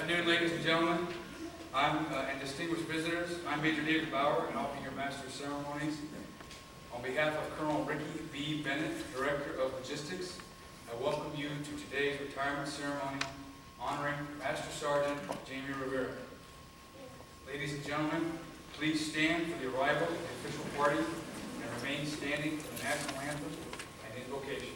afternoon, ladies and gentlemen. And distinguished visitors. I'm Major David Bauer, and I'll be your Master of Ceremonies. On behalf of Colonel Ricky B. Bennett, Director of Logistics, I welcome you to today's retirement ceremony honoring Master Sergeant Jaime Rivera. Ladies and gentlemen, please stand for the arrival of the official party and remain standing for the national anthem and invocation.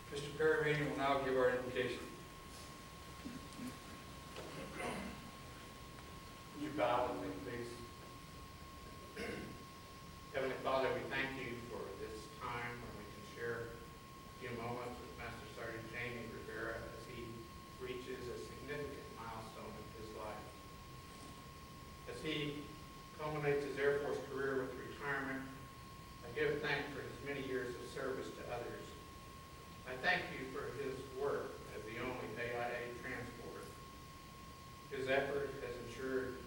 Mr. Perry will now give our invocation. You bow with me, please. Heavenly Father, we thank you for this time when we can share a few moments with Master Sergeant Jaime Rivera as he reaches a significant milestone in his life. As he culminates his Air Force career with retirement, I give thanks for his many years of service to others. I thank you for his work as the only AIA transporter. His effort has ensured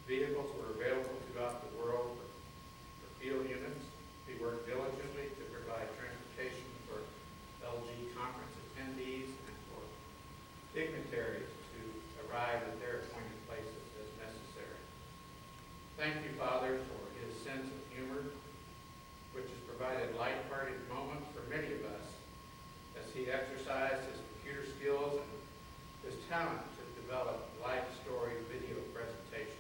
vehicles were available throughout the world for field units. He worked diligently to provide transportation for LG conference attendees and for dignitaries to arrive at their appointed places as necessary. Thank you, Father, for his sense of humor, which has provided lighthearted moments for many of us as he exercised his computer skills and his talent to develop life story video presentations.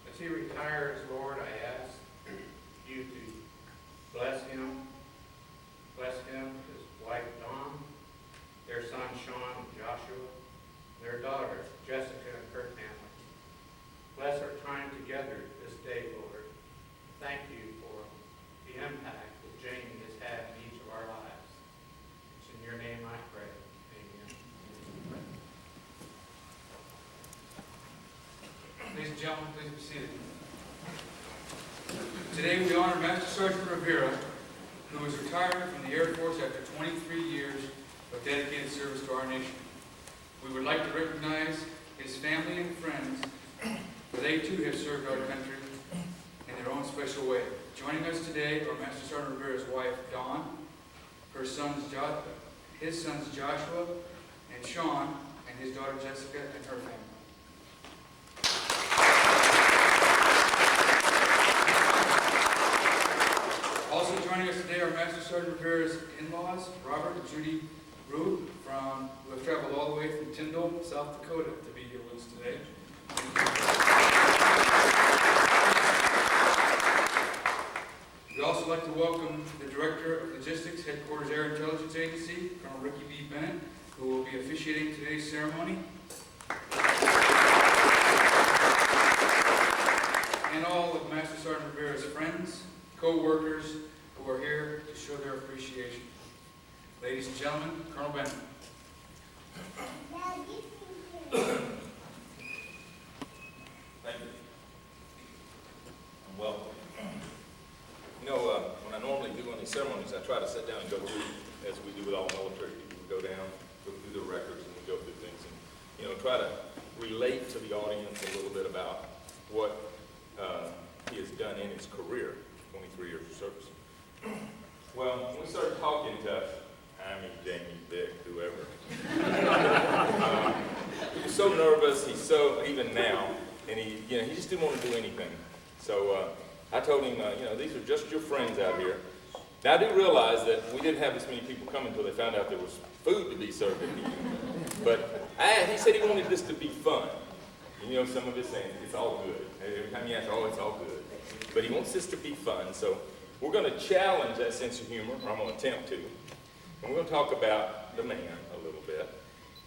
As he retires, Lord, I ask you to bless him, his wife Dawn, their sons Sean and Joshua, their daughters Jessica and her family. Bless our time together this day, Lord. Thank you for the impact that Jaime has had in each of our lives. In your name I pray. Amen. Ladies and gentlemen, please be seated. Today we honor Master Sergeant Rivera, who is retired from the Air Force after 23 years of dedicated service to our nation. We would like to recognize his family and friends, for they too have served our country in their own special way. Joining us today are Master Sergeant Rivera's wife, Dawn, his sons Joshua and Sean, and his daughter Jessica and her family. Also joining us today are Master Sergeant Rivera's in-laws, Robert and Judy Root, who have traveled all the way from Tyndall, South Dakota, to be here with us today. We'd also like to welcome the Director of Logistics, Headquarters Air Intelligence Agency, Colonel Ricky B. Bennett, who will be officiating today's ceremony. And all of Master Sergeant Rivera's friends, co-workers who are here to show their appreciation. Ladies and gentlemen, Colonel Bennett. Thank you. And welcome. You know, when I normally do one of these ceremonies, I try to sit down and go through, as we do with all military people, we go down to try to relate to the audience a little bit about what he has done in his career, 23 years of service. Well, when we started talking to Jaime, Jamie, Vic, whoever, he was so nervous, he's so, even now, and he just didn't want to do anything. So I told him, these are just your friends out here. Now I do realize that we didn't have this many people come until they found out there was food to be served at the end. But he said he wanted this to be fun. And, some of his saying, it's all good. Every time he asks, oh, it's all good. But he wants this to be fun. So we're going to challenge that sense of humor, or I'm going to attempt to. And we're going to talk about the man a little bit.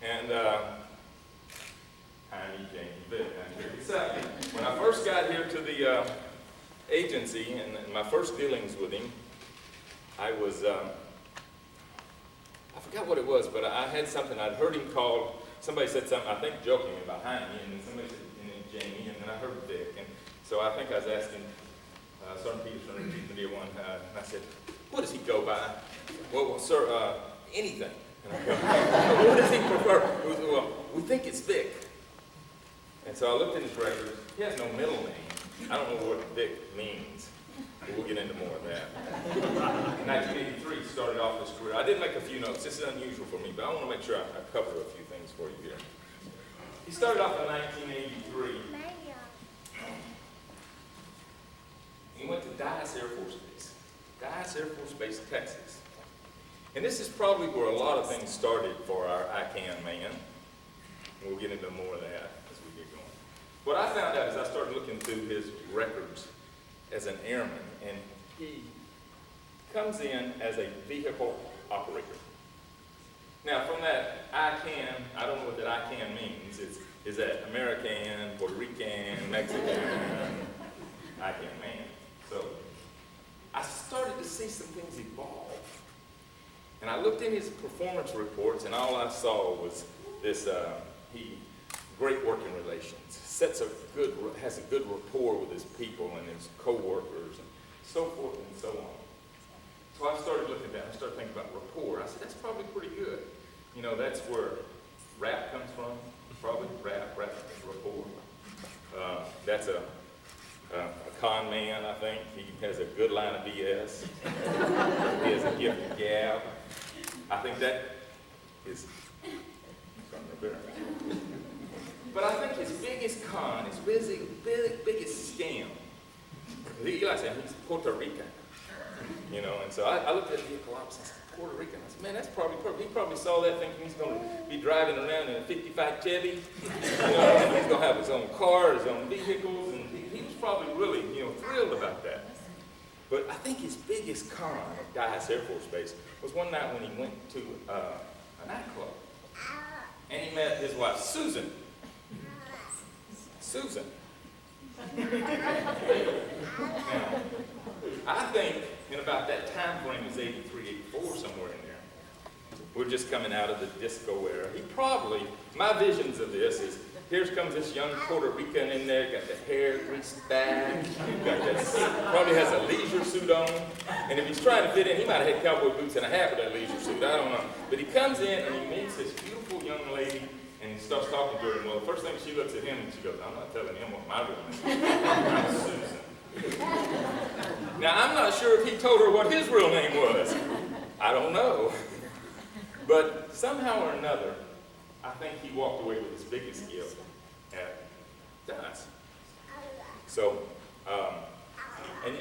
And Jaime, Jamie, Vic. When I first got here to the agency, and my first dealings with him, I was, I forgot what it was, but I had something, I'd heard him called, somebody said something, I think jokingly about Jaime, and then somebody said, and then Jamie, and then I heard Vic, and so I think I was asking Sergeant Peterson, Chief Media one, and I said, what does he go by? Well, sir, anything. And I go, what does he prefer? Well, we think it's Vic. And so I looked at his records. He has no middle name. I don't know what Vic means, but we'll get into more of that. In 1983, started off his career. I did make a few notes. This is unusual for me, but I want to make sure I cover a few things for you here. He started off in 1983. He went to Dallas Air Force Base. Dallas Air Force Base, Texas. And this is probably where a lot of things started for our ICANN man. And we'll get into more of that as we get going. What I found out is I started looking through his records as an airman, and he comes in as a vehicle operator. Now, from that ICANN, I don't know what that ICANN means. Is that American, Puerto Rican, Mexican, ICANN man. So I started to see some things evolve. And I looked in his performance reports, and all I saw was this, great working relations, has a good rapport with his people and his co-workers, and so forth and so on. So I started looking at that, I started thinking about rapport. I said, that's probably pretty good. That's where rap comes from, probably, rap, rapport. That's a con man, I think. He has a good line of BS. He has a gift of gab. I think that is Jaime Rivera. But I think his biggest con, his biggest scam, like I said, he's Puerto Rican. And so I looked at the vehicle ops and said, Puerto Rican. I said, man, that's he probably saw that thinking he's going to be driving around in a 55 Chevy. And he's going to have his own car, his own vehicles, and he was probably really, thrilled about that. But I think his biggest con at Dallas Air Force Base was one night when he went to a nightclub. And he met his wife, Susan. Now, I think in about that time frame, it was 83, 84, somewhere in there. We're just coming out of the disco era. He probably, my visions of this is, here comes this young Puerto Rican in there, got the hair greased back, got that, probably has a leisure suit on, and if he's trying to fit in, he might have had cowboy boots and a hat with that leisure suit, I don't know. But he comes in and he meets this beautiful young lady, and he starts talking to her, and well, the first thing she looks at him and she goes, I'm not telling him what my real name is. I'm Susan. Now, I'm not sure if he told her what his real name was. I don't know. But somehow or another, I think he walked away with his biggest gift at Dallas. So, and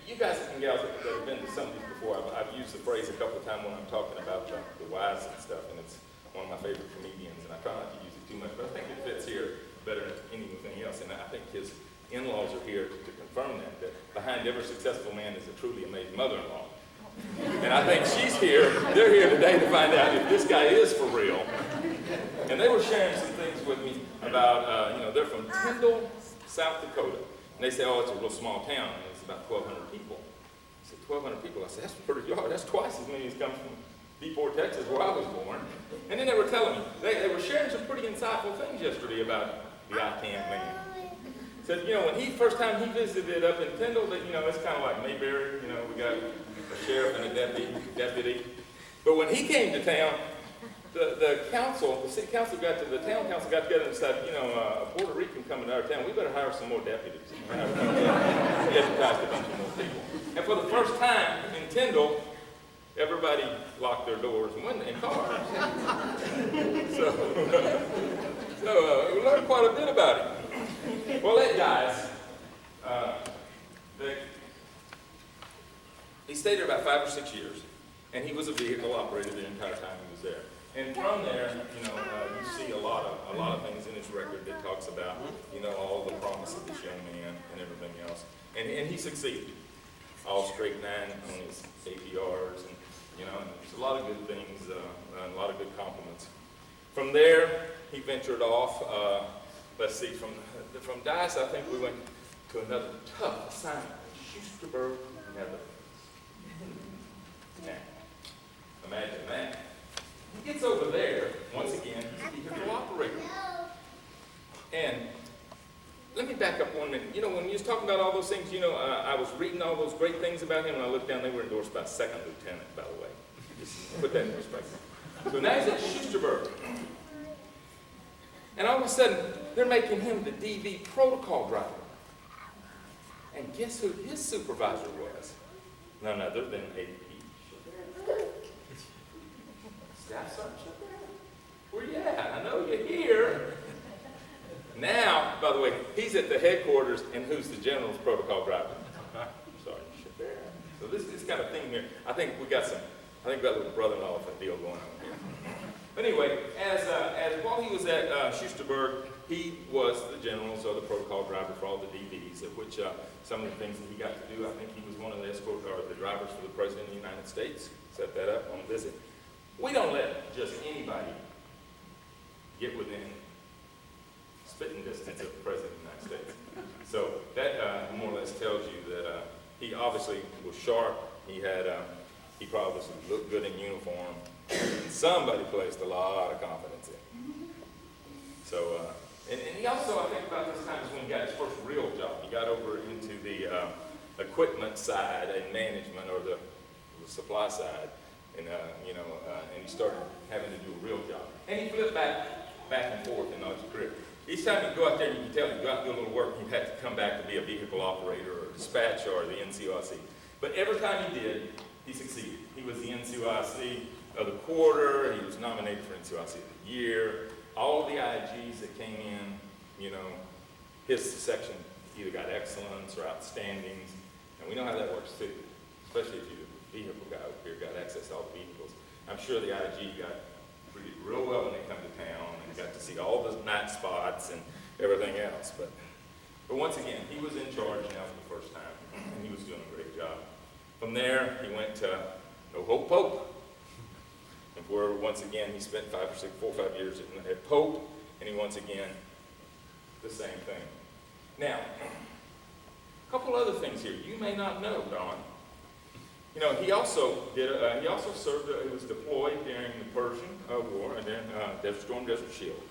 you guys and gals that have been to some of these before, I've used the phrase a couple of times when I'm talking about the wives and stuff, and it's one of my favorite comedians, and I try not to use it too much, but I think it fits here better than anything else, and I think his in-laws are here to confirm that behind every successful man is a truly amazing mother-in-law. And I think she's here, they're here today to find out if this guy is for real. And they were sharing some things with me about, they're from Tyndall, South Dakota. And they say, oh, it's a real small town, and it's about 1,200 people. I said, 1,200 people? I said, that's pretty hard. That's twice as many as come from Deeport, Texas, where I was born. And then they were telling me, they were sharing some pretty insightful things yesterday about the ICANN man. Said, when first time he visited up in Tyndall, that, it's kind of like Mayberry, we got a sheriff and a deputy. But when he came to town, the city council the town council got together and said, a Puerto Rican coming to our town, we better hire some more deputies. We advertised a bunch of more people. And for the first time in Tyndall, everybody locked their doors and cars. So we learned quite a bit about it. Well, that guy's, he stayed there about 5 or 6 years, and he was a vehicle operator the entire time he was there. And from there, you see a lot of things in his record that talks about, all the promise of this young man and everything else. And he succeeded. All straight 9 on his APRs, and there's a lot of good things, and a lot of good compliments. From there, he ventured off. Let's see, from Dice, I think we went to another tough assignment, Schusterburg, Netherlands. Now, imagine that. He gets over there, once again, he's a vehicle operator. And let me back up 1 minute. When you was talking about all those things, I was reading all those great things about him, and I looked down, they were endorsed by a 2nd lieutenant, by the way. Just put that in perspective. So now he's at Schusterburg. And all of a sudden, they're making him the DV protocol driver. And guess who his supervisor was? None other than AP. Staff Sergeant. Where you at? I know you're here. Now, by the way, he's at the headquarters, and who's the general's protocol driver? Sergeant Rivera. So this kind of thing here, I think we got a little brother-in-law deal going on here. But anyway, while he was at Schusterburg, he was the general's or the protocol driver for all the DVs, of which some of the things that he got to do, I think he was one of the the drivers for the President of the United States. Set that up on a visit. We don't let just anybody get within spitting distance of the President of the United States. So that more or less tells you that he obviously was sharp. He probably looked good in uniform. And somebody placed a lot of confidence in. So, and he also, I think about this time is when he got his first real job. He got over into the equipment side and management, or the supply side, and and he started having to do a real job. And he flipped back and forth in all his career. Each time he'd go out there, you can tell he'd go out and do a little work, he'd have to come back to be a vehicle operator or a dispatcher or the NCOIC. But every time he did, he succeeded. He was the NCOIC of the quarter, he was nominated for NCOIC of the year. All the IGs that came in, his section either got excellence or outstandings. And we know how that works too, especially if you're the vehicle guy up here, got access to all the vehicles. I'm sure the IG got treated real well when they come to town and got to see all the night spots and everything else. But once again, he was in charge now for the first time, and he was doing a great job. From there, he went to No Hope Pope, and where once again he spent 4 or 5 years at Pope, and he once again the same thing. Now, a couple other things here you may not know, Don. He also served. He was deployed during the Persian War and then Desert Storm, Desert Shield.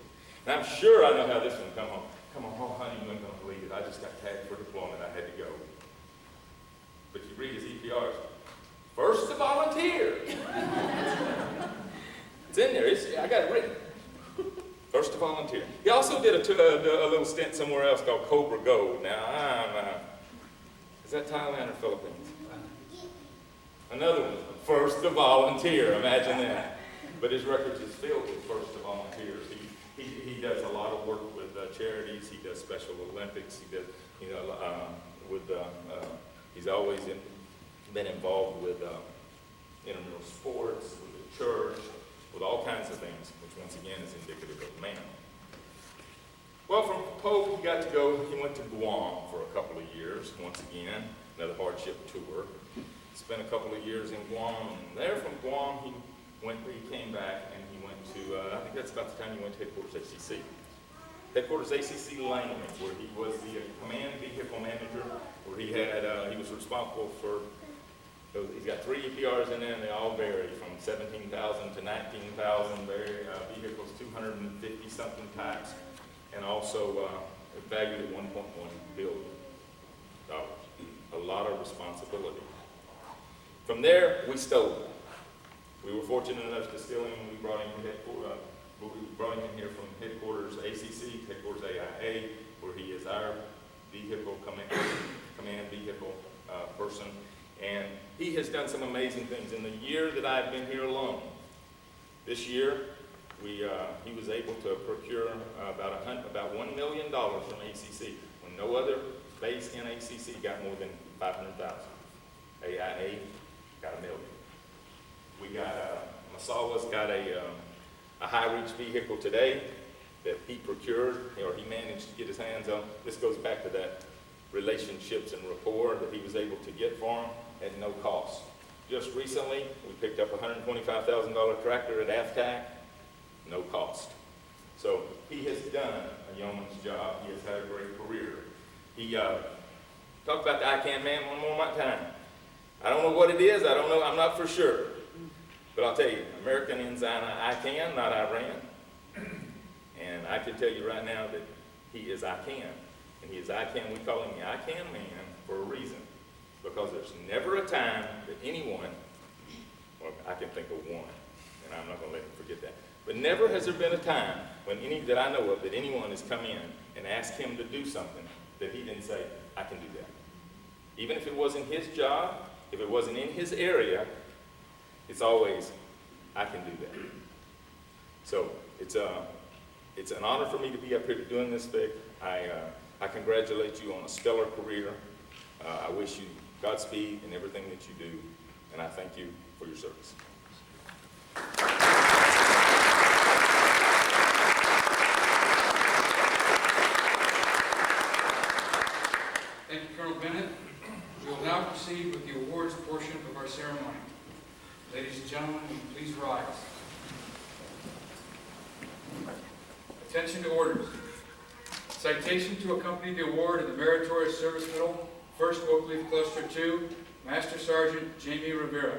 And I'm sure I know how this one come home. Come on, oh honey, you ain't gonna believe it. I just got tagged for deployment. I had to go. But you read his EPRs. First to volunteer. It's in there. I got it written. First to volunteer. He also did a little stint somewhere else called Cobra Gold. Now, is that Thailand or Philippines? Another one. First to volunteer. Imagine that. But his record is filled with first to volunteers. He does a lot of work with charities. He does Special Olympics. He does, he's always been involved with intramural sports, with the church, with all kinds of things, which once again is indicative of man. Well, from Pope, he went to Guam for a couple of years, once again, another hardship tour. Spent a couple of years in Guam, and there from Guam, he came back and he went to, I think that's about the time he went to headquarters ACC. Headquarters ACC Langley, where he was the command vehicle manager, where he was responsible for, he's got 3 EPRs in there, and they all vary from 17,000 to 19,000 vehicles, 250-something types, and also valued at $1.1 billion. A lot of responsibility. From there, we stole him. We were fortunate enough to steal him when we brought him to headquarters. he has done some amazing things. In the year that I've been here alone, this year, he was able to procure about $1 million from ACC, when no other base in ACC got more than $500,000. AIA got $1 million. We got, Masawa's got a high-reach vehicle today that he procured, or he managed to get his hands on. This goes back to that relationships and rapport that he was able to get for him at no cost. Just recently, we picked up a $125,000 tractor at AFTAC, no cost. So he has done a yeoman's job. He has had a great career. He talked about the ICANN man one more time. I don't know what it is. I don't know. I'm not for sure. But I'll tell you, American ensign ICANN, not Iran. And I can tell you right now that he is ICANN. And he is ICANN. We call him the ICANN man for a reason. Because there's never a time that anyone, well, I can think of one, and I'm not going to let him forget that. But never has there been a time when that I know of that anyone has come in and asked him to do something that he didn't say, I can do that. Even if it wasn't his job, if it wasn't in his area, it's always, I can do that. So it's an honor for me to be up here doing this thing. I congratulate you on a stellar career. I wish you Godspeed in everything that you do, and I thank you for your service. Thank you, Colonel Bennett. We will now proceed with the awards portion of our ceremony. Ladies and gentlemen, will you please rise. Attention to orders. Citation to accompany the award of the Meritorious Service Medal, 1st Oak Leaf Cluster 2, Master Sergeant Jaime Rivera.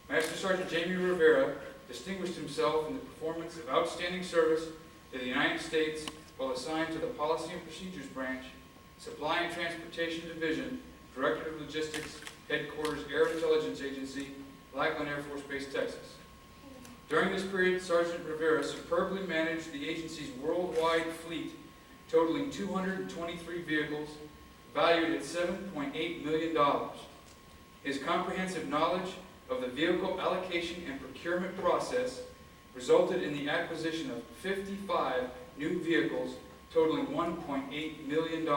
Master Sergeant Jaime Rivera distinguished himself in the performance of outstanding service to the United States while assigned to the Policy and Procedures Branch, Supply and Transportation Division, Directorate of Logistics, Headquarters Air Intelligence Agency, Lackland Air Force Base, Texas. During this period, Sergeant Rivera superbly managed the agency's worldwide fleet, totaling 223 vehicles, valued at $7.8 million. His comprehensive knowledge of the vehicle allocation and procurement process resulted in the acquisition of 55 new vehicles totaling $1.8 million.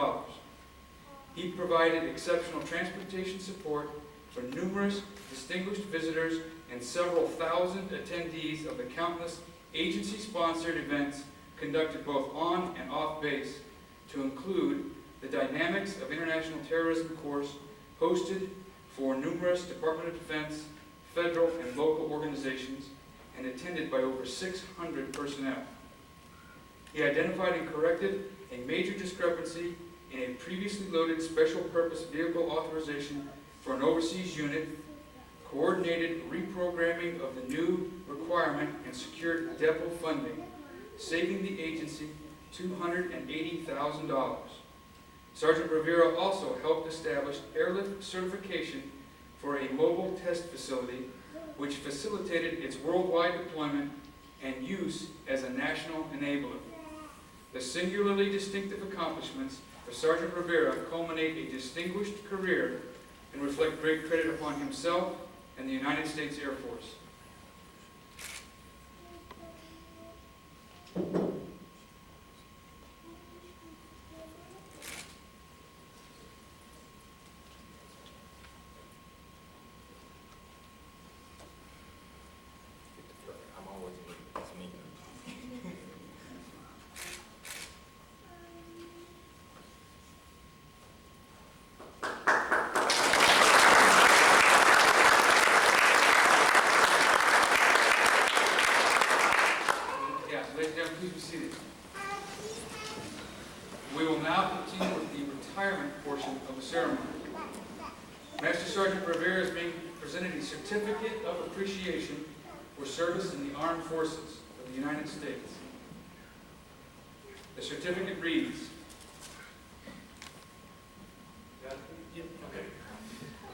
He provided exceptional transportation support for numerous distinguished visitors and several thousand attendees of the countless agency-sponsored events conducted both on and off base, to include the Dynamics of International Terrorism course hosted for numerous Department of Defense, federal and local organizations, and attended by over 600 personnel. He identified and corrected a major discrepancy in a previously loaded special purpose vehicle authorization for an overseas unit, coordinated reprogramming of the new requirement, and secured depot funding, saving the agency $280,000. Sergeant Rivera also helped establish airlift certification for a mobile test facility, which facilitated its worldwide deployment and use as a national enabler. The singularly distinctive accomplishments of Sergeant Rivera culminate a distinguished career and reflect great credit upon himself and the United States Air Force. I'm always in this meeting. Ladies and gentlemen, please be seated. We will now continue with the retirement portion of the ceremony. Master Sergeant Rivera is being presented a certificate of appreciation for service in the Armed Forces of the United States. The certificate reads,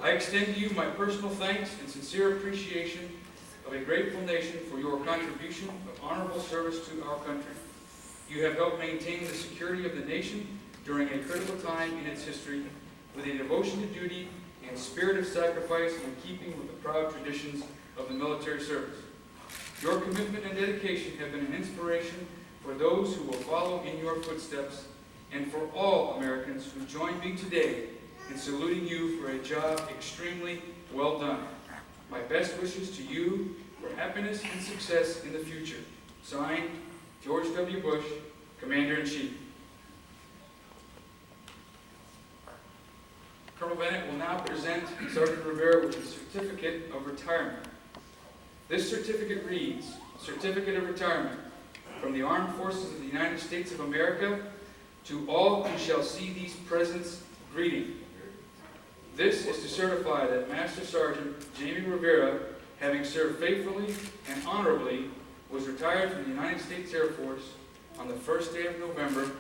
I extend to you my personal thanks and sincere appreciation of a grateful nation for your contribution of honorable service to our country. You have helped maintain the security of the nation during a critical time in its history with a devotion to duty and spirit of sacrifice in keeping with the proud traditions of the military service. Your commitment and dedication have been an inspiration for those who will follow in your footsteps and for all Americans who join me today in saluting you for a job extremely well done. My best wishes to you for happiness and success in the future. Signed, George W. Bush, Commander-in-Chief. Colonel Bennett will now present Sergeant Rivera with his certificate of retirement. This certificate reads, Certificate of Retirement from the Armed Forces of the United States of America to all who shall see these presents, greeting. This is to certify that Master Sergeant Jaime Rivera, having served faithfully and honorably, was retired from the United States Air Force on the first day of November,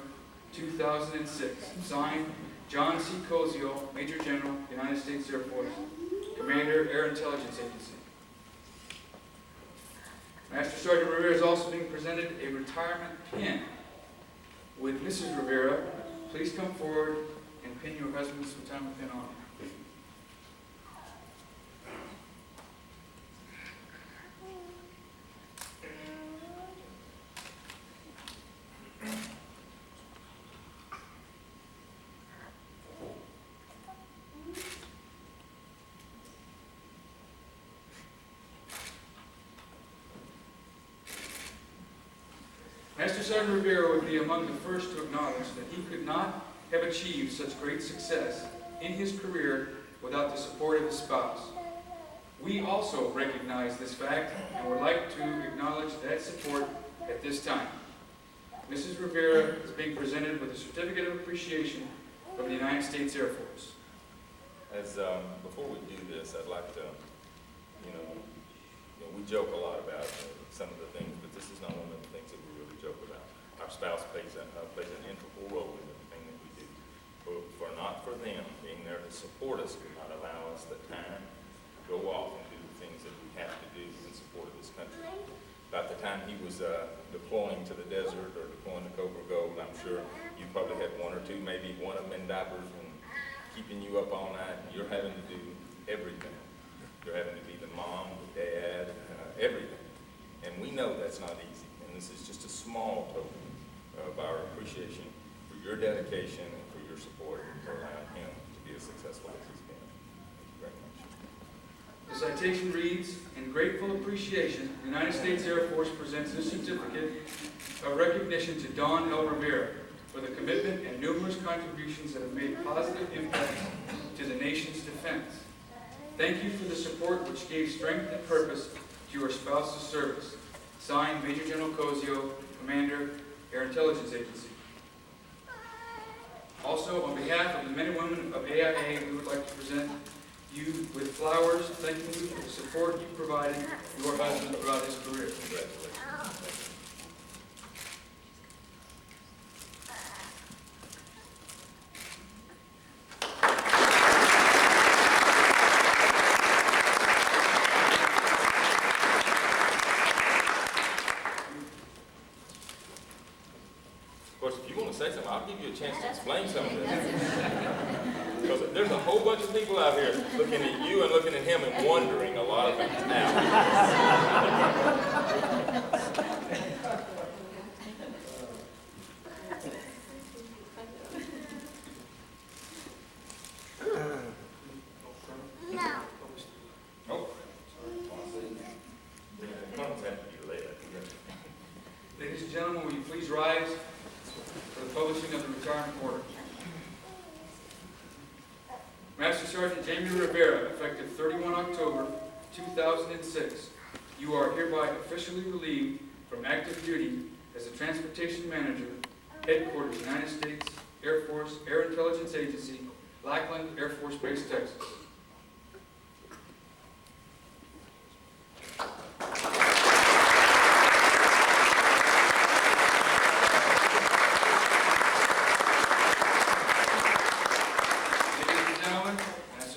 2006. Signed, John C. Cozio, Major General, United States Air Force, Commander, Air Intelligence Agency. Master Sergeant Rivera is also being presented a retirement pin. Would Mrs. Rivera please come forward and pin your husband's retirement pin on? Master Sergeant Rivera would be among the first to acknowledge that he could not have achieved such great success in his career without the support of his spouse. We also recognize this fact and would like to acknowledge that support at this time. Mrs. Rivera is being presented with a certificate of appreciation from the United States Air Force. Before we do this, I'd like to, we joke a lot about some of the things, but this is not one of the things that we really joke about. Our spouse plays an integral role in everything that we do. For not for them being there to support us, would not allow us the time to go off and do the things that we have to do in support of this country. About the time he was deploying to the desert or deploying to Cobra Gold, I'm sure you probably had one or two, maybe one of them in diapers and keeping you up all night. You're having to do everything. You're having to be the mom, the dad, everything. And we know that's not easy. And this is just a small token of our appreciation for your dedication and for your support and for allowing him to be as successful as he's been. Thank you very much. The citation reads, in grateful appreciation, the United States Air Force presents this certificate of recognition to Don L. Rivera for the commitment and numerous contributions that have made positive impacts to the nation's defense. Thank you for the support which gave strength and purpose to your spouse's service. Signed, Major General Cozio, Commander, Air Intelligence Agency. Also, on behalf of the men and women of AIA, we would like to present you with flowers, thanking you for the support you provided your husband throughout his career. Congratulations. Of course, if you want to say something, I'll give you a chance to explain some of this. Because there's a whole bunch of people out here looking at you and looking at him and wondering a lot of things now. Ladies and gentlemen, will you please rise for the publishing of the retirement order. Master Sergeant Jaime Rivera, effective 31 October 2006, you are hereby officially relieved from active duty as a Transportation Manager, Headquarters, United States Air Force, Air Intelligence Agency, Lackland Air Force Base, Texas.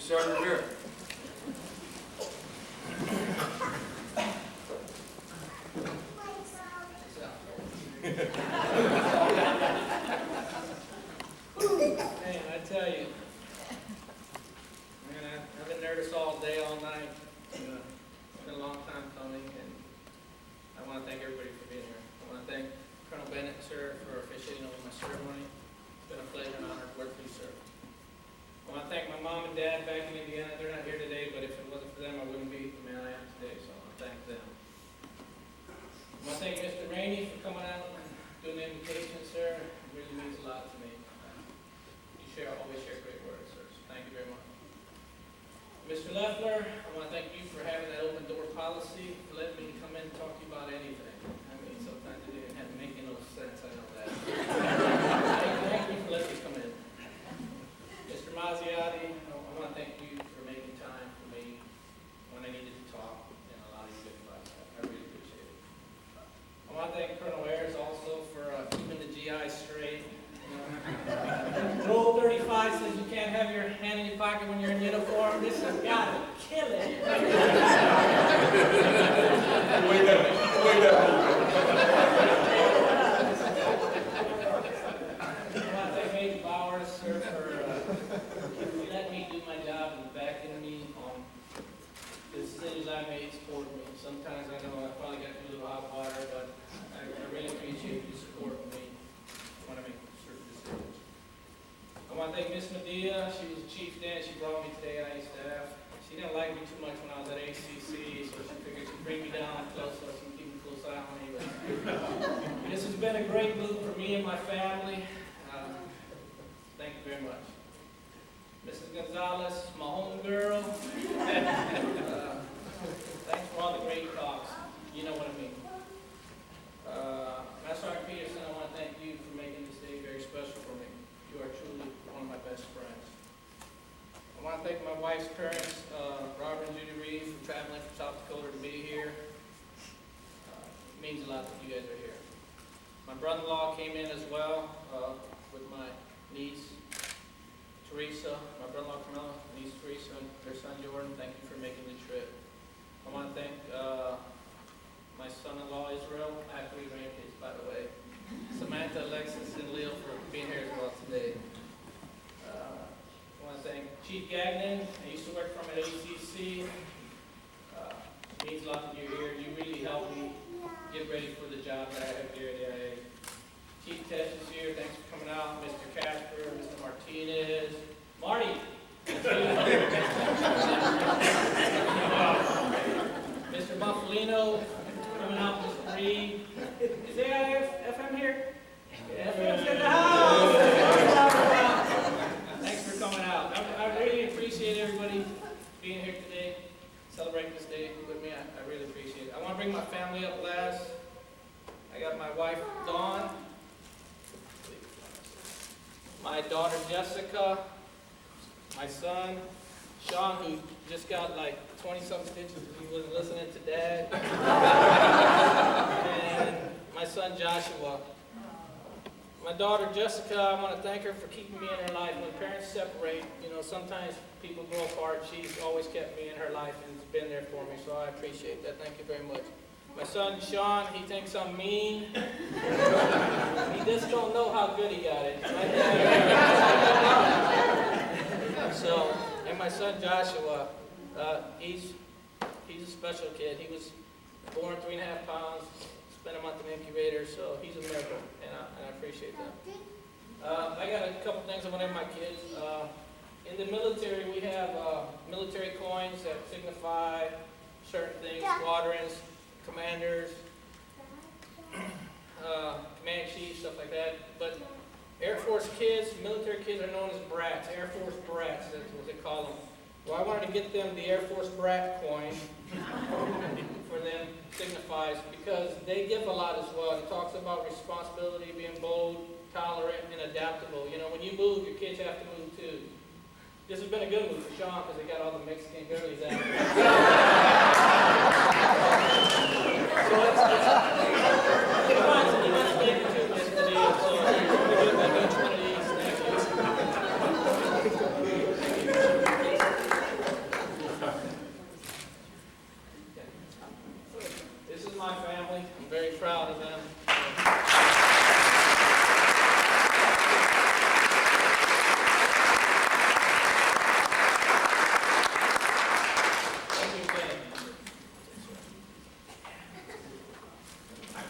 Sergeant Rivera. Man, I tell you, man, Jamie, for coming out and doing the invitation, sir. It really means a lot to me. You always share great words, sir. So thank you very much. Mr. Leffler, I want to thank you for having that open door policy, for letting me come in and talk to you about anything. I mean, sometimes it didn't have to make no sense, I know that. Thank you for letting me come in. Mr. Mazziotti, I want to thank you for making time for me when I needed to talk, and a lot of you good advice. I really appreciate it. I want to thank Colonel Ayers also for keeping the GI straight. Rule 35 says you can't have your hand in your pocket when you're in uniform. This has got to kill it. Wait up. I want to thank Major Bowers, sir, for letting me do my job and backing me on the decisions I made support me. Sometimes I know I probably got a little hot water, but I really appreciate you supporting me when I make certain decisions. I want to thank Miss Medea. She was the chief then. She brought me today on A staff. She didn't like me too much when I was at ACC, so she figured she'd bring me down close so she can keep a close eye on me. But this has been a great move for me and my family. Thank you very much. Mrs. Gonzalez, my home girl. Thanks for all the great talks. You know what I mean. Master Sergeant Peterson, I want to thank you for making this day very special for me. You are truly one of my best friends. I want to thank my wife's parents, Robert and Judy Reed, for traveling from South Dakota to be here. It means a lot that you guys are here. My brother-in-law came in as well with my niece, Teresa, my brother-in-law Camilla, niece Teresa, and their son Jordan. Thank you for making the trip. I want to thank my son-in-law Israel, actually grandkids, by the way, Samantha, Alexis, and Leo for being here as well today. I want to thank Chief Gagnon. I used to work from at ACC. It means a lot that you're here. You really helped me get ready for the job that I have here at the IA. Chief Tess is here. Thanks for coming out. Mr. Casper, Mr. Martinez, Marty. Mr. Buffalino coming out. Mr. Reed. Is there FM here? FM's in the house. Thanks for coming out. I really appreciate everybody being here today, celebrating this day with me. I really appreciate it. I want to bring my family up last. I got my wife, Dawn, my daughter, Jessica, my son, Sean, who just got like 20-something stitches because he wasn't listening to Dad, and my son, Joshua. My daughter, Jessica, I want to thank her for keeping me in her life. When parents separate, you know, sometimes people grow apart. She's always kept me in her life and has been there for me, so I appreciate that. Thank you very much. My son, Sean, he thinks I'm mean. He just don't know how good he got it. So, and my son, Joshua, he's a special kid. He was born 3.5 pounds. Spent a month in the incubator, so he's a miracle, and I appreciate that. I got a couple things I want to have my kids. In the military, we have military coins that signify certain things, squadrons, commanders, command chiefs, stuff like that. But Air Force kids, military kids are known as brats, Air Force brats, that's what they call them. Well, I wanted to get them the Air Force brat coin for them, signifies, because they give a lot as well. It talks about responsibility, being bold, tolerant, and adaptable. You know, when you move, your kids have to move too. This has been a good move for Sean because they got all the Mexican girlies out. So he wants to get into this today, so we're going to do each one of these. Thank you. This is my family. I'm very proud of them. I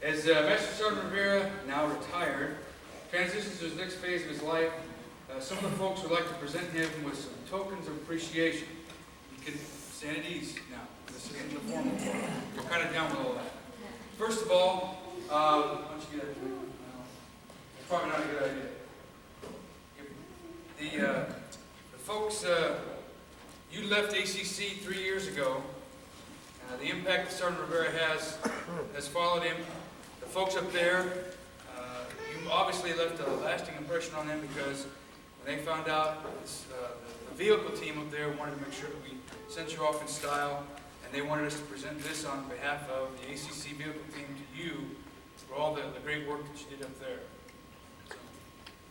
As Master Sergeant Rivera, now retired, transitions to his next phase of his life, some of the folks would like to present him with some tokens of appreciation. You can stand at ease now. This isn't the formal part. You're kind of down with all that. First of all, why don't you get that to me? It's probably not a good idea. The folks, you left ACC 3 years ago. The impact that Sergeant Rivera has followed him. The folks up there, you obviously left a lasting impression on them because when they found out the vehicle team up there wanted to make sure that we sent you off in style, and they wanted us to present this on behalf of the ACC vehicle team to you for all the great work that you did up there. So,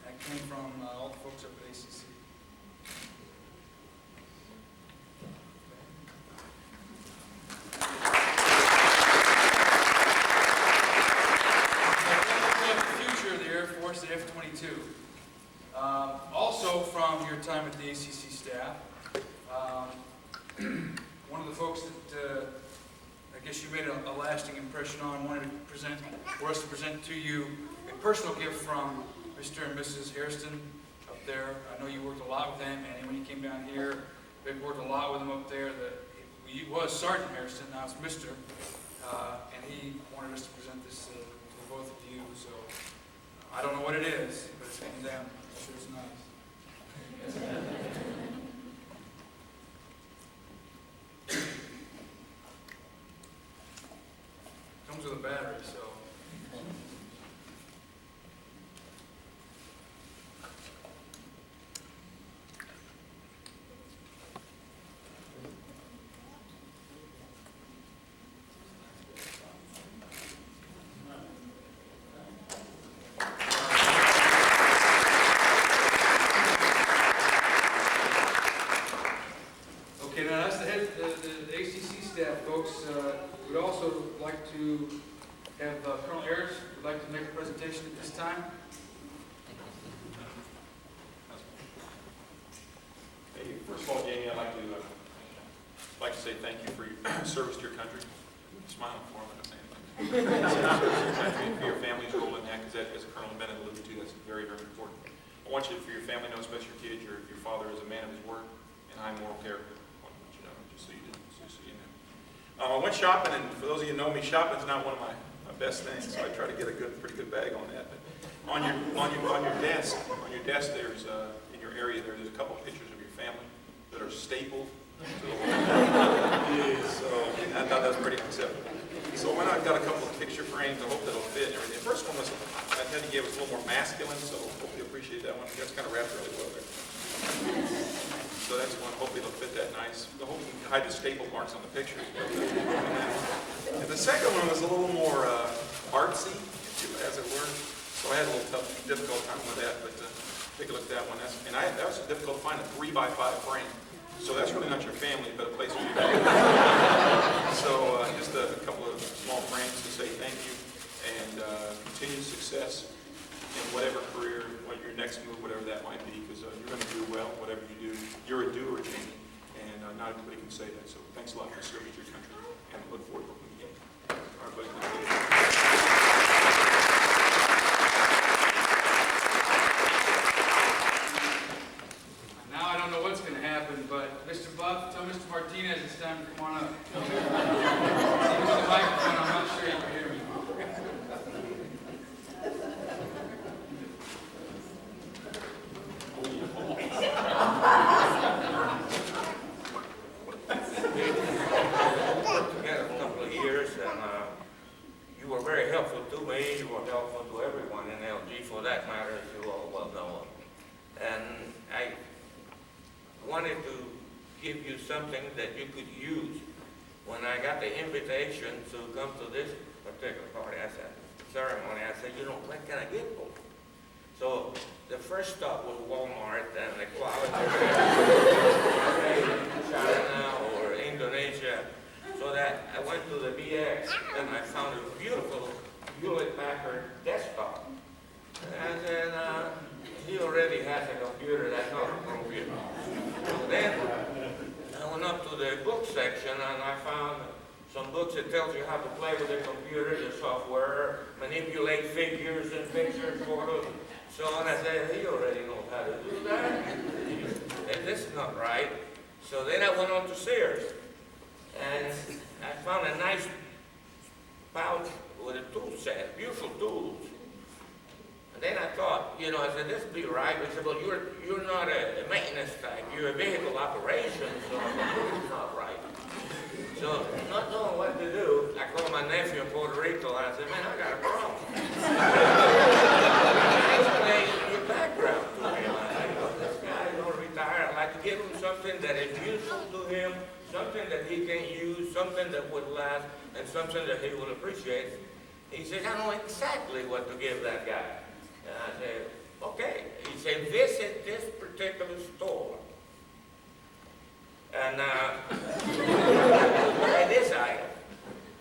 that came from all the folks up at ACC. The F-22. Also from your time at the ACC staff, one of the folks that I guess you made a lasting impression on wanted for us to present to you a personal gift from Mr. and Mrs. Hairston up there. I know you worked a lot with them, and when you came down here, they worked a lot with them up there. He was Sergeant Hairston, now it's Mr. And he wanted us to present this to both of you. So. I don't know what it is, but it's from them. I'm sure it's nice. Comes with a battery, so. We'd also like to have Colonel Ayers would like to make a presentation at this time. Hey, first of all, Jamie, I'd like to say thank you for your service to your country. Smiling for him, I'm saying thank you for your family's role in that, because that, as Colonel Bennett alluded to, that's very, very important. I want you, for your family, know, especially your kids, your father is a man of his word and high moral character. I want you to know, just so you know. I went shopping, and for those of you who know me, shopping's not one of my best things, so I try to get a pretty good bag on that. But on your desk, there's in your area there's a couple pictures of your family that are stapled to the wall. So I thought that was pretty acceptable. So when I've got a couple of picture frames, I hope that'll fit and everything. The first one was I had to give it a little more masculine, so hope you appreciate that one. That's kind of wrapped really well there. So that's one. Hopefully it'll fit that nice. I hope you can hide the staple marks on the pictures. And the second one was a little more artsy, as it were. So I had a little difficult time with that. But take a look at that one. That was difficult to find a 3x5 frame. So that's really not your family, but a place for you to go. So just a couple of small frames to say thank you and continued success in whatever career, what your next move, whatever that might be, because you're going to do well, whatever you do. You're a doer, Jamie, and not everybody can say that. So thanks a lot for serving your country, and I look forward to working again. All right, buddy. Now I don't know what's going to happen, but Mr. Buff, tell Mr. Martinez it's time to come on up. See with the microphone, I'm not sure you can hear me. Something that you could use. When I got the invitation to come to this particular party, ceremony, I said, what can I get for you? So the first stop was Walmart and the quality China or Indonesia. So that I went to the BX and I found a beautiful Hewlett-Packard desktop. And then he already has a computer that's not appropriate. So then I went up to the book section and I found some books that tells you how to play with the computer, the software, manipulate figures and pictures, photos, so on. I said, he already knows how to do that. And this is not right. So then I went on to Sears, and I found a nice pouch with a tool set, beautiful tools. And then I thought, you know, I said, this would be right. He said, well, you're not a maintenance type. You're a vehicle operations, so I said, this is not right. So, not knowing what to do, I called my nephew in Puerto Rico, and I said, man, I got a problem. I explained your background to him. I know this guy is going to retire. I'd like to give him something that is useful to him, something that he can use, something that would last, and something that he will appreciate. He said, I know exactly what to give that guy. And I said, okay. He said, visit this particular store. And buy this item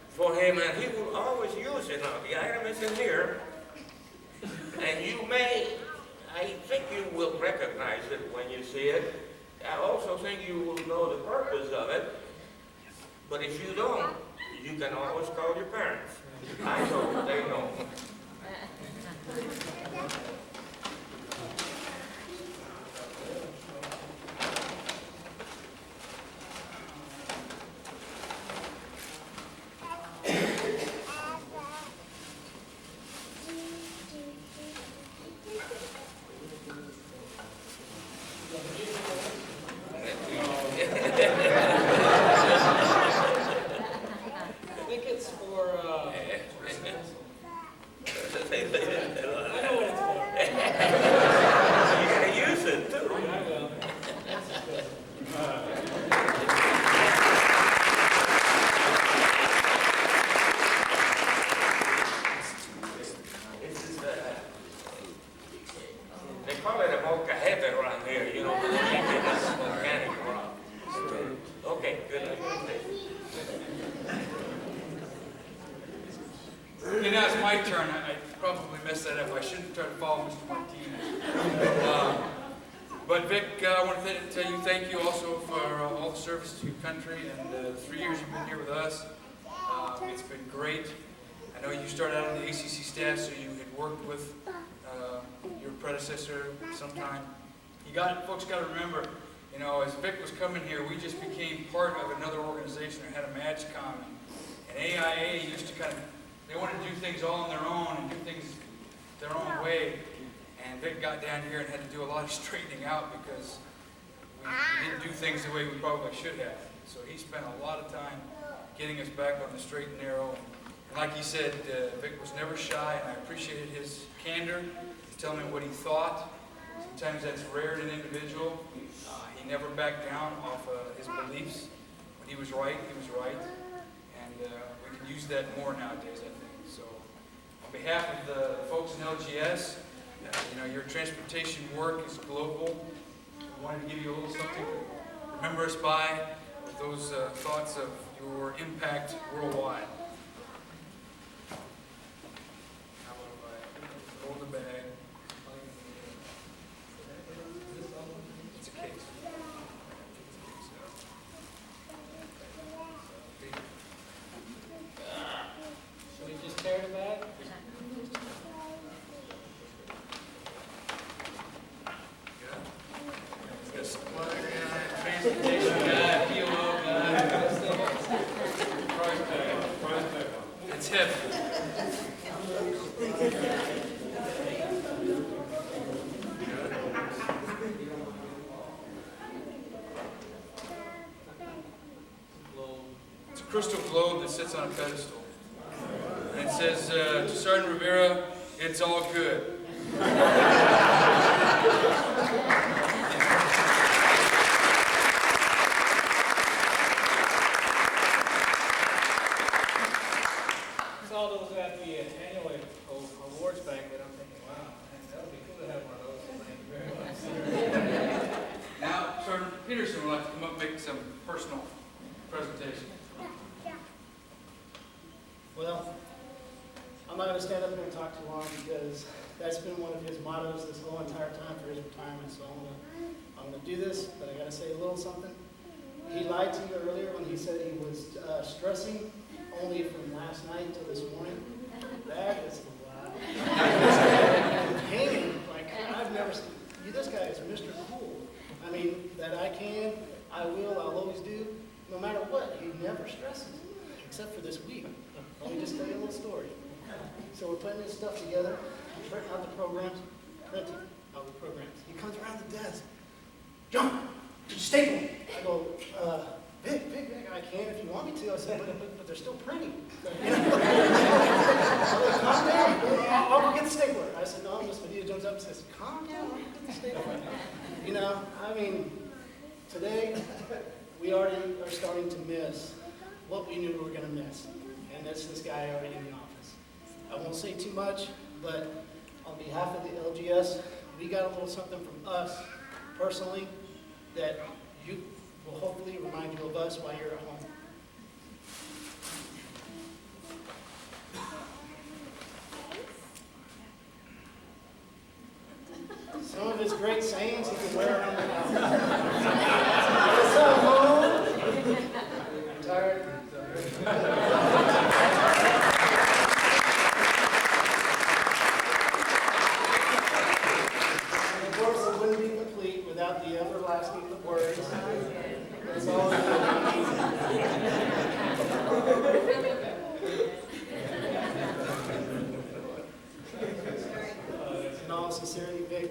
for him, and he will always use it. Now, the item is in here, and you may, I think you will recognize it when you see it. I also think you will know the purpose of it, but if you don't, you can always call your parents. I know, they know. Okay, now it's my turn. I probably messed that up. I shouldn't try to follow Mr. Martinez. But Vic, I want to tell you thank you also for all the service to your country and the 3 years you've been here with us. It's been great. I know you started out on the ACC staff, so you had worked with your predecessor sometime. Folks got to remember, you know, as Vic was coming here, we just became part of another organization that had a MSgt. And AIA used to they wanted to do things all on their own and do things their own way. And Vic got down here and had to do a lot of straightening out because we didn't do things the way we probably should have. So he spent a lot of time getting us back on the straight and narrow. And like he said, Vic was never shy, and I appreciated his candor, telling me what he thought. Sometimes that's rare in an individual. He never backed down off his beliefs. When he was right, he was right. And we can use that more nowadays, I think. So on behalf of the folks in LGS, you know, your transportation work is global. We wanted to give you a little something to remember us by, with those thoughts of your impact worldwide. How about if I hold the bag? It's a case. Should we just tear the bag? It's heavy. It's a crystal globe that sits on a pedestal. And it says, to Sergeant Rivera, it's all good. All those at the annual awards banquet, I'm thinking, wow, man, that would be cool to have one of those. Thank you very much. Now, Sergeant Peterson would like to come up and make some personal presentation. Well, I'm not going to stand up here and talk too long because that's been one of his mottos this whole entire time for his retirement. So I'm going to do this, but I got to say a little something. He lied to you earlier when he said he was stressing only from last night till this morning. That is a lot. Pain, like I've never seen. This guy is Mr. Cool. I mean, that I can, I will, I'll always do, no matter what. He never stresses, except for this week. Let me just tell you a little story. So we're putting this stuff together, printing out the programs, printing out the programs. He comes around the desk. John, did you staple them? I go, Vic, I can if you want me to. I said, but they're still printing. Calm down. I'll go get the stapler. I said, no, Miss Medina jumps up and says, calm down, I'll go get the stapler. You know, I mean, today we already are starting to miss what we knew we were going to miss. And that's this guy already in the office. I won't say too much, but on behalf of the LGS, we got a little something from us personally that you will hopefully remind you of us while you're at home. Some of his great sayings he can wear around the house. What's up, home? I'm tired. And of course, it wouldn't be complete without the everlasting words. That's all it means. In all sincerity, Vic,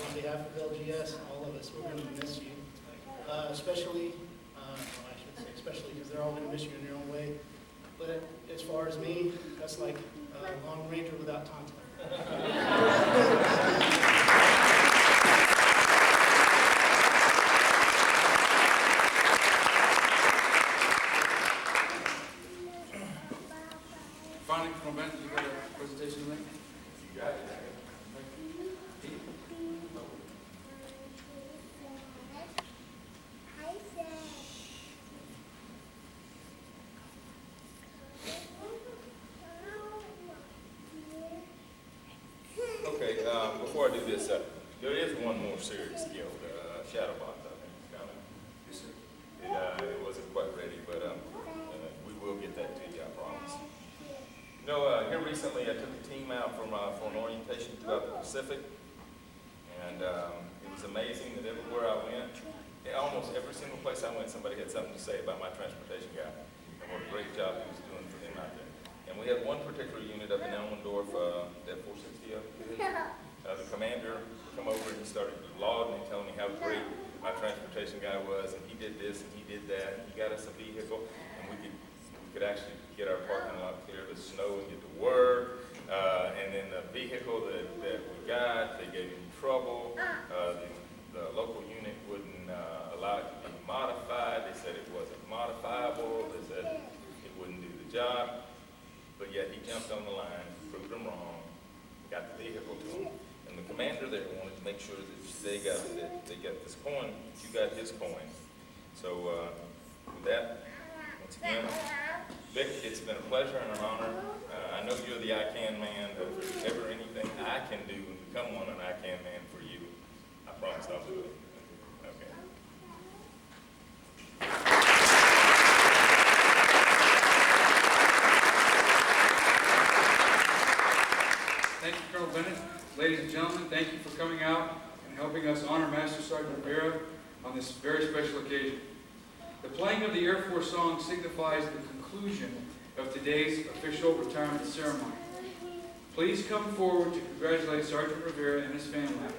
on behalf of LGS and all of us, we're going to miss you. Especially because they're all going to miss you in their own way. But as far as me, that's like Long Ranger without Tonto. Finally, Colonel Bennett, you got a presentation to make? You got it. Okay, before I do this, there is one more serious skill, shadow box, I think, is coming. Yes, sir. It wasn't quite ready, but we will get that to you, I promise. You know, here recently I took a team out for an orientation throughout the Pacific, and it was amazing that everywhere I went, almost every single place I went, somebody had something to say about my transportation guy and what a great job he was doing for them out there. And we had one particular unit up in Elmendorf, that 460 up here. The commander come over and he started lauding and telling me how great my transportation guy was, and he did this and he did that, and he got us a vehicle, and we could actually get our parking lot clear of the snow and get to work. And then the vehicle that we got, they gave him trouble. The local unit wouldn't allow it to be modified. They said it wasn't modifiable. They said it wouldn't do the job. But yet he jumped on the line, proved them wrong, got the vehicle to him. And the commander there wanted to make sure that they got this coin, that you got his coin. So with that, once again, Vic, it's been a pleasure and an honor. I know you're the I Can man. If there's ever anything I can do and become one an I Can man for you, I promise I'll do it. Okay. Thank you, Colonel Bennett. Ladies and gentlemen, thank you for coming out and helping us honor Master Sergeant Rivera on this very special occasion. The playing of the Air Force song signifies the conclusion of today's official retirement ceremony. Please come forward to congratulate Sergeant Rivera and his family.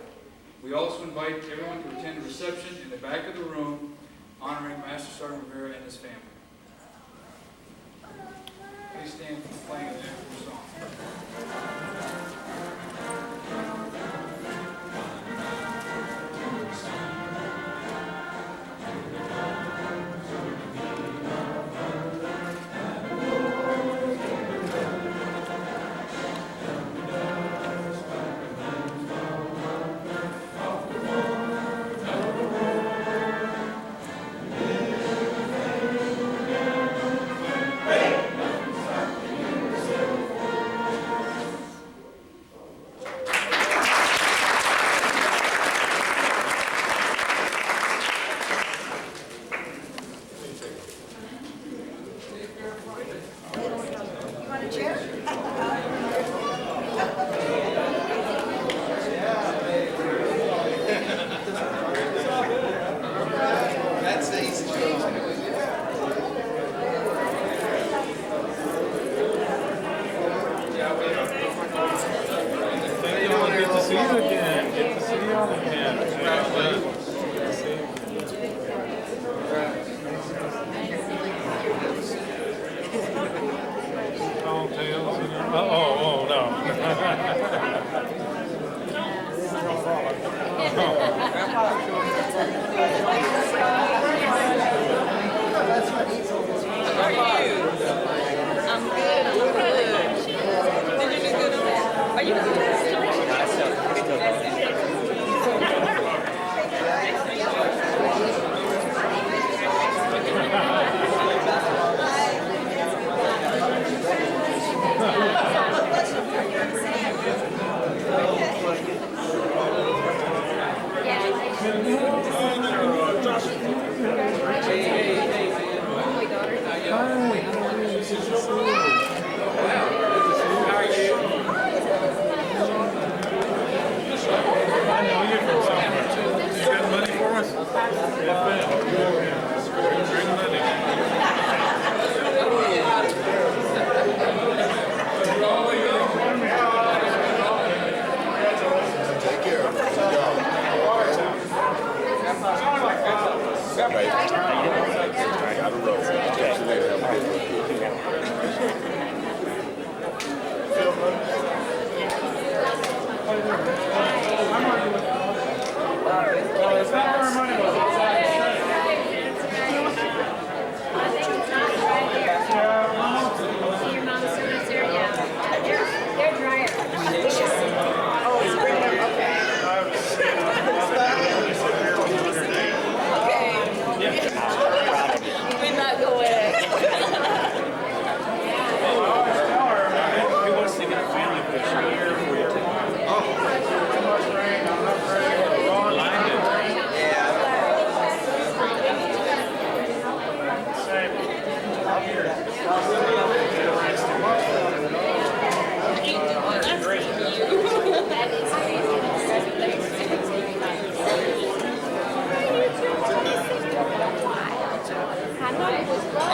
We also invite everyone to attend a reception in the back of the room honoring Master Sergeant Rivera and his family. Please stand for the playing of the Air Force song.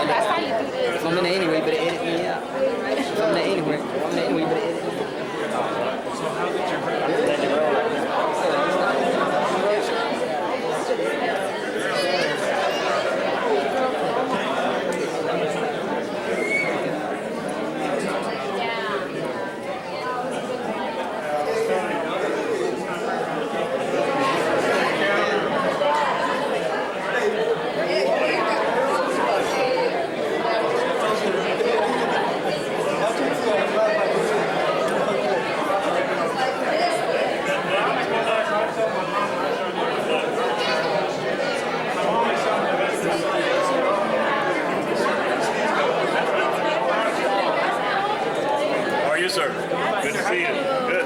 That's how you do this. I'm in there anyway, but edit me out. I'm in there anyway. But edit me out. So how did you Sir, good to see you. Good.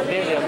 Video.